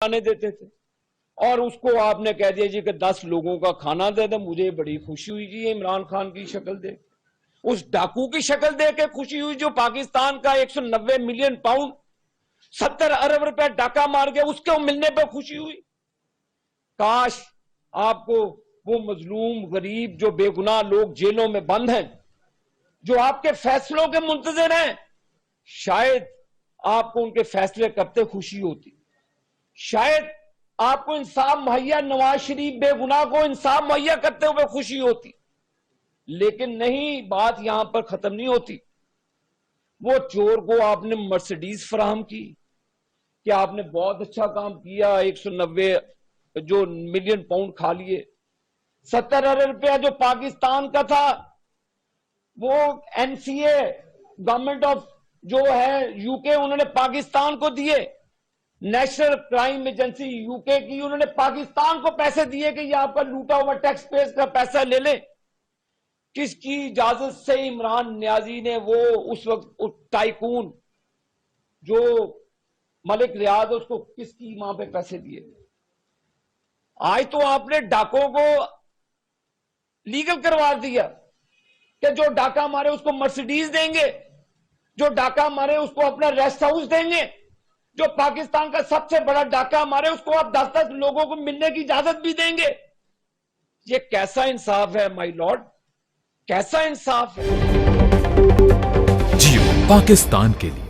आने देते थे, और उसको आपने कह दिया जी कि 10 लोगों का खाना दे दे। मुझे बड़ी खुशी हुई जी इमरान खान की शक्ल देख, उस डाकू की शक्ल देख के खुशी हुई जो पाकिस्तान का 190 मिलियन पाउंड 70 अरब रुपए डाका मार गया, उसको मिलने पर खुशी हुई। काश आपको वो मजलूम गरीब जो बेगुनाह लोग जेलों में बंद हैं, जो आपके फैसलों के मुंतजर हैं, शायद आपको उनके फैसले करते खुशी होती, शायद आपको इंसाफ मुहैया, नवाज शरीफ बेगुनाह को इंसाफ मुहैया करते हुए खुशी होती। लेकिन नहीं, बात यहां पर खत्म नहीं होती। वो चोर को आपने मर्सिडीज फराहम की कि आपने बहुत अच्छा काम किया, 190 जो मिलियन पाउंड खा लिए, 70 अरब रुपया जो पाकिस्तान का था वो एनसीए गवर्नमेंट ऑफ जो है यूके, उन्होंने पाकिस्तान को दिए। नेशनल क्राइम एजेंसी यूके की, उन्होंने पाकिस्तान को पैसे दिए कि ये आपका लूटा हुआ टैक्स पेस का पैसा ले ले। किसकी इजाजत से इमरान नियाजी ने वो उस वक्त टाइकून जो मलिक रियाज, उसको किसकी वहां पे पैसे दिए? आज तो आपने डाकों को लीगल करवा दिया कि जो डाका मारे उसको मर्सिडीज देंगे, जो डाका मारे उसको अपना रेस्ट हाउस देंगे, जो पाकिस्तान का सबसे बड़ा डाका मारे उसको आप 10-10 लोगों को मिलने की इजाजत भी देंगे। ये कैसा इंसाफ है माय लॉर्ड, कैसा इंसाफ है? जियो पाकिस्तान के लिए।